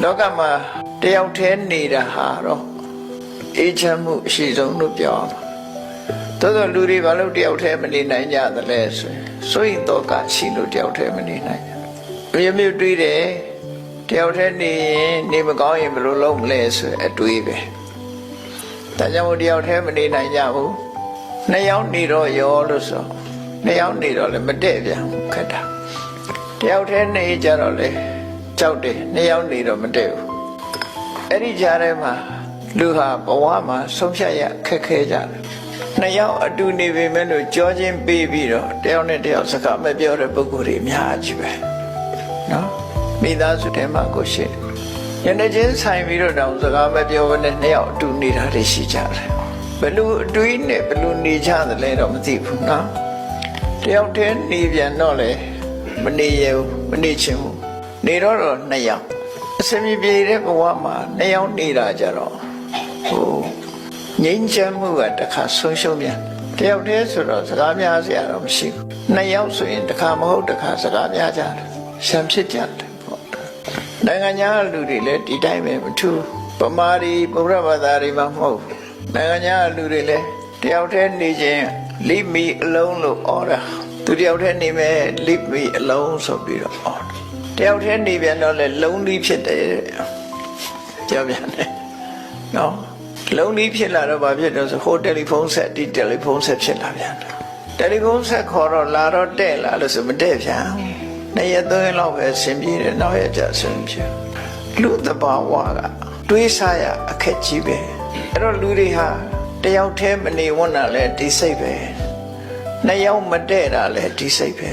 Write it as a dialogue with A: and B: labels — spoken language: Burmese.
A: လောကမှာတယောက်တည်းနေတာဟာတော့အေးချမ်းမှုအရှိဆုံးလို့ပြောအောင်တော်တော်လူတွေဘာလို့တယောက်တည်းမနေနိုင်ကြသလဲဆိုရင်စိုးရင်တော့ကရှိလို့တယောက်တည်းမနေနိုင်ကြမျိုးတွေးတယ်တယောက်တည်းနေရင်နေမကောင်းရင်ဘယ်လိုလုပ်မလဲဆိုအတွေးပဲဒါကြောင့်တယောက်တည်းမနေနိုင်ကြဘူးနှစ်ယောက်နေတော့ရောလို့ဆိုနှစ်ယောက်နေတော့လည်းမတည့်ပြန်ခက်တာတယောက်တည်းနေကြတော့လေကြောက်တယ်နှစ်ယောက်နေတော့မတည့်ဘူးအဲ့ဒီကြားထဲမှာလူဟာဘဝမှာဆုံးဖြတ်ရခက်ခဲကြတယ်နှစ်ယောက်အတူနေပေမဲ့လို့ကြောချင်းပေးပြီးတော့တယောက်နဲ့တယောက်စကားမပြောတဲ့ပုဂ္ဂိုလ်တွေအများကြီးပဲနော်မိသားစုထဲမှာကိုရှိရနေချင်းဆိုင်ပြီးတော့တောင်စကားမပြောဘဲနဲ့နှစ်ယောက်အတူနေတာတွေရှိကြတယ်ဘယ်လိုအတွေးနဲ့ဘယ်လိုနေကြသလဲတော့မသိဘူးနော်တယောက်တည်းနေပြန်တော့လေမနေရဘူးမနေချင်ဘူးနေတော့နှစ်ယောက်အစမြပြေတဲ့ဘဝမှာနှစ်ယောက်နေတာကြတော့ဟိုငြိမ်းချမ်းမှုကတစ်ခါဆုံးရှုံးပြန်တယောက်တည်းဆိုတော့စကားများစရာတော့မရှိဘူးနှစ်ယောက်ဆိုရင်တစ်ခါမဟုတ်တစ်ခါစကားများကြတယ်ရှမ်းဖြစ်ကြတယ်ပေါ့နိုင်ငံခြားလူတွေလည်းဒီတိုင်းပဲမထူးဗမာတွေဗုဒ္ဓဘာသာတွေမှမဟုတ်နိုင်ငံခြားလူတွေလည်းတယောက်တည်းနေခြင်း leave me alone လို့အော်တာသူတယောက်တည်းနေမယ် leave me alone ဆိုပြီးတော့အော်တယောက်တည်းနေပြန်တော့လေလုံးလီးဖြစ်တယ်ကြောက်ပြန်တယ်နော်လုံးလီးဖြစ်လာတော့ဘာဖြစ်တော့ဆိုဟိုတယ်လီဖုန်းဆက်ဒီတယ်လီဖုန်းဆက်ဖြစ်လာပြန်တယ်တယ်လီဖုန်းဆက်ခေါ်တော့လာတော့တဲ့လာလို့ဆိုမတဲ့ပြန်နှစ်ရက်သုံးရက်လောက်ပဲဆင်ပြေတယ်နောက်ရက်ကျဆင်ပြေလူတဘာဝကတွေးစားရအခက်ကြီးပဲအဲ့တော့လူတွေဟာတယောက်တည်းမနေဝန်းတာလဲဒီစိတ်ပဲနှစ်ယောက်မတဲ့တာလဲဒီစိတ်ပဲ